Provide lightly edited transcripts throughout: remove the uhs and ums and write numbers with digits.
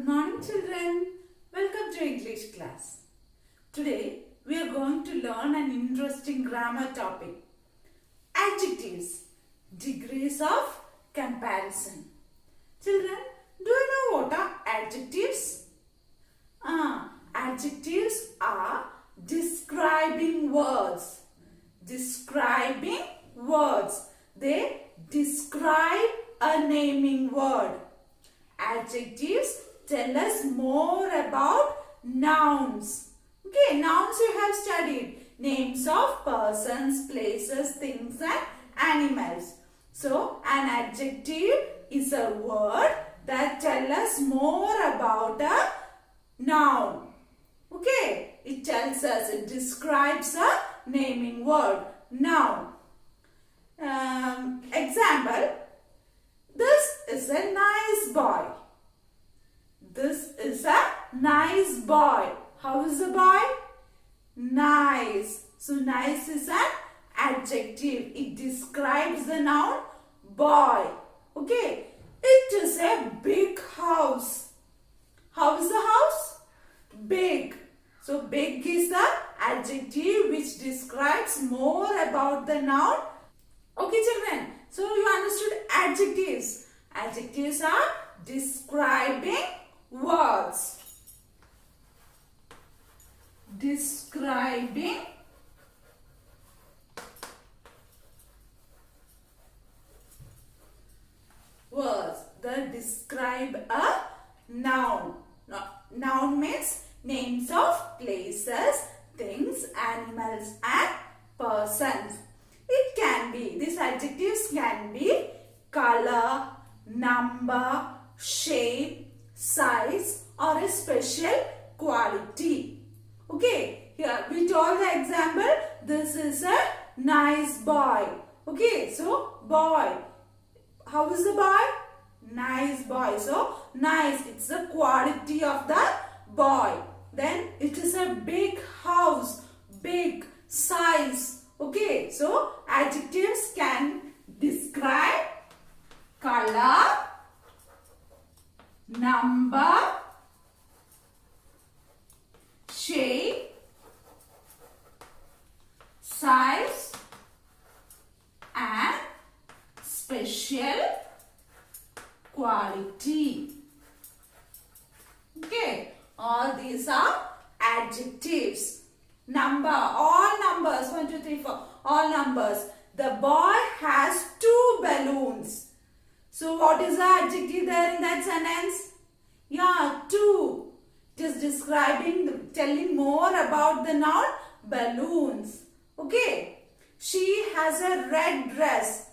Good morning children. Welcome to English class. Today we are going to learn an interesting grammar topic. Adjectives. Degrees of comparison. Children, do you know what are adjectives? Adjectives are describing words. Describing words. They describe a naming word. Adjectives tell us more about nouns. Okay, nouns you have studied. Names of persons, places, things and animals. So, an adjective is a word that tells us more about a noun. Okay, it tells us, it describes a naming word, noun. Example, this is a nice boy. This is a nice boy. How is the boy? Nice. So, nice is an adjective. It describes the noun boy. Okay. It is a big house. How is the house? Big. So, big is the adjective which describes more about the noun. Okay, children. So, you understood adjectives. Adjectives are describing words. Describing words that describe a noun. Noun means names of places, things, animals and persons. It can be, these adjectives can be color, number, shape, size or a special quality. Okay, here we told the example, this is a nice boy. Okay, so boy. How is the boy? Nice boy. So, nice, it's the quality of the boy. Then it is a big house, big, size. Okay, so adjectives can describe color, number, shape, size and special quality. Okay, all these are adjectives. Number, all numbers, 1, 2, 3, 4, all numbers. The boy has 2 balloons. So, what is the adjective there in that sentence? Yeah, 2. It is describing, telling more about the noun balloons. Okay. She has a red dress.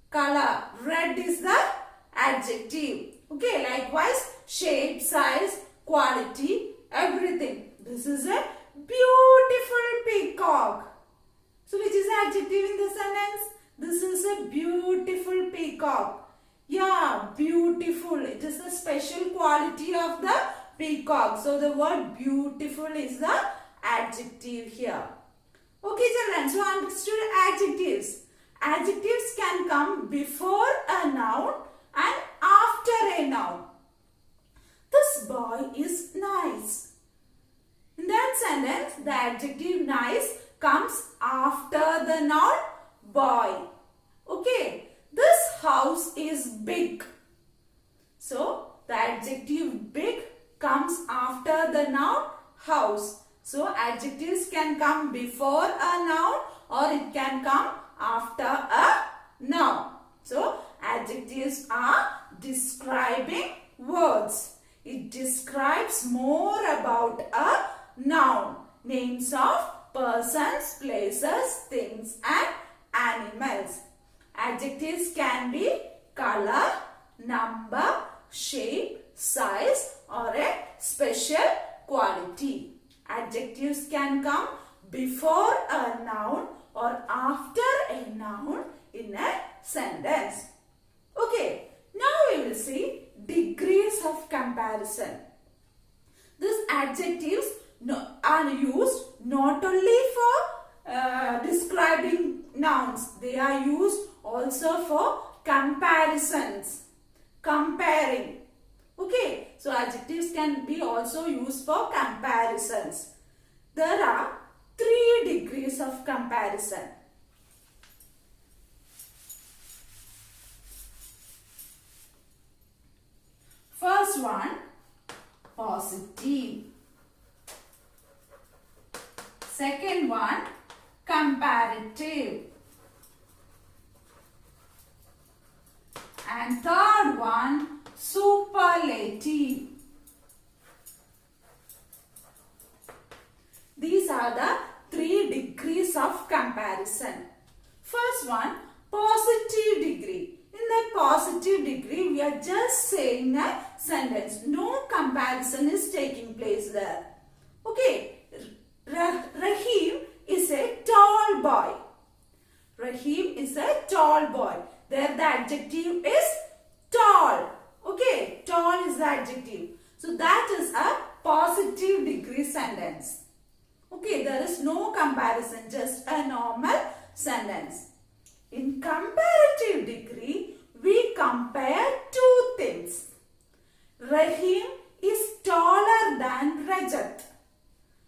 Color, red is the adjective. Okay, likewise, shape, size, quality, everything. This is a beautiful peacock. So, which is the adjective in the sentence? This is a beautiful peacock. Yeah, beautiful. It is the special quality of the peacock. So, the word beautiful is the adjective here. Okay, children. So, understood adjectives. Adjectives can come before a noun and after a noun. This boy is nice. In that sentence, the adjective nice comes after the noun boy. Okay. This house is big. So, the adjective big comes after the noun house. So, adjectives can come before a noun or it can come after a noun. So, adjectives are describing words. It describes more about a noun, names of persons, places, things and animals. Adjectives can be color, number, shape, size or a special quality. Adjectives can come before a noun or after a noun in a sentence. Okay, now we will see degrees of comparison. These adjectives are used not only for describing nouns. They are used also for comparisons. Comparing. Okay, so adjectives can be also used for comparisons. There are 3 degrees of comparison. First one, positive. Second one, comparative. And third one, superlative. These are the 3 degrees of comparison. First one, positive degree. In the positive degree, we are just saying a sentence. No comparison is taking place there. Okay, Rahim is a tall boy. Rahim is a tall boy. There the adjective is tall. Okay, tall is the adjective. So that is a positive degree sentence. Okay, there is no comparison, just a normal sentence. In comparative degree, we compare 2 things. Rahim is taller than Rajat.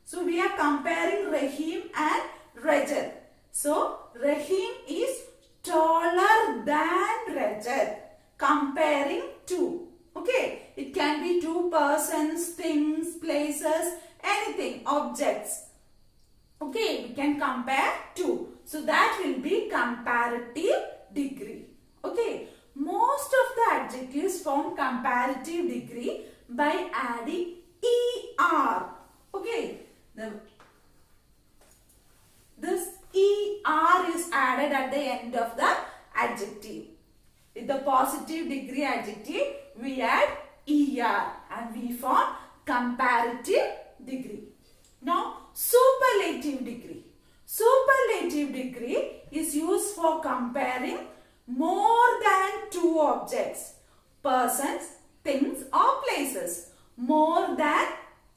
So we are comparing Rahim and Rajat. So Rahim is taller than Rajat. Comparing 2. Okay, it can be 2 persons, things, places, anything, objects. Okay, we can compare 2. So that will be comparative degree. Okay, most of the adjectives form comparative degree by adding ER. Okay, this ER is added at the end of the adjective. With the positive degree adjective, we add ER and we form comparative degree. Now, superlative degree. Superlative degree is used for comparing more than 2 objects, persons, things or places. More than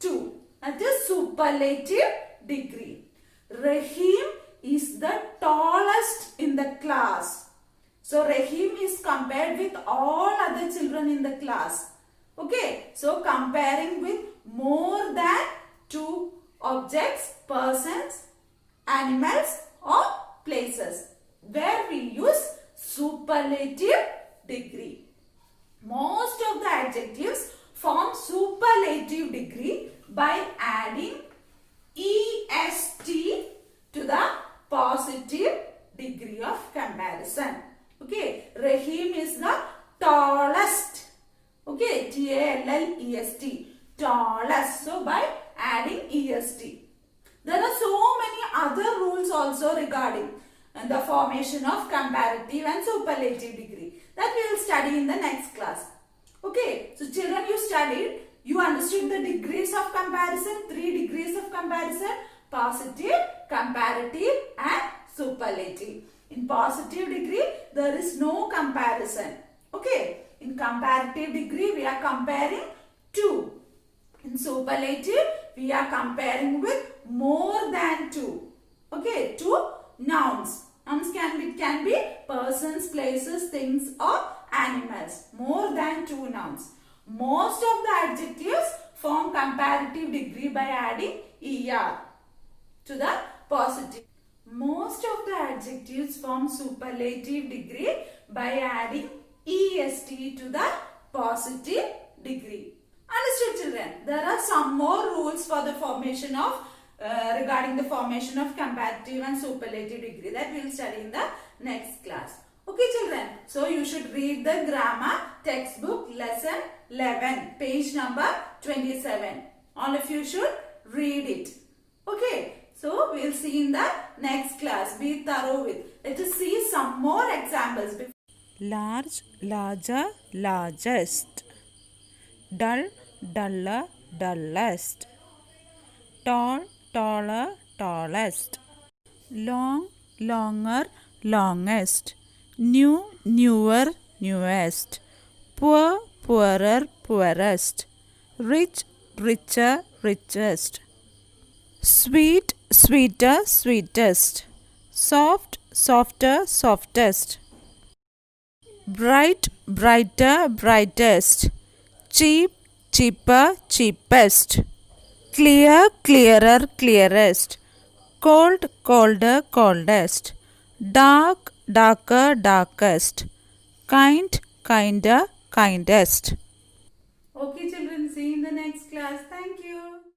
2. That is superlative degree. Rahim is the tallest in the class. So Rahim is compared with all other children in the class. Okay, so comparing with more than 2 objects, persons, animals or places, where we use superlative degree. Most of the adjectives form superlative degree by adding est to the positive degree of comparison. Okay, Rahim is the tallest. Okay, T-A-L-L-E-S-T, tallest. So by adding est. There are so many other rules also regarding the formation of comparative and superlative degree that we will study in the next class. Okay, so children, you studied, you understood the degrees of comparison, 3 degrees of comparison: positive, comparative and superlative. In positive degree, there is no comparison. Okay, in comparative degree, we are comparing 2. In superlative, we are comparing with more than 2. Okay, 2 nouns. Nouns can be persons, places, things or animals. More than 2 nouns. Most of the adjectives form comparative degree by adding ER to the positive. Most of the adjectives form superlative degree by adding EST to the positive degree. Understood, children? There are some more rules for the formation of regarding the formation of comparative and superlative degree that we will study in the next class. Okay, children. So you should read the grammar textbook lesson 11, page number 27. All of you should read it. Okay. So we will see in the next class. Be thorough with. Let us see some more examples. Large, larger, largest. Dull, duller, dullest. Tall, taller, tallest. Long, longer, longest. New, newer, newest. Poor, poorer, poorest. Rich, richer, richest. Sweet, sweeter, sweetest. Soft, softer, softest. Bright, brighter, brightest. cheap, cheaper, cheapest, clear, clearer, clearest, cold, colder, coldest, dark, darker, darkest, kind, kinder, kindest. Okay children, see you in the next class.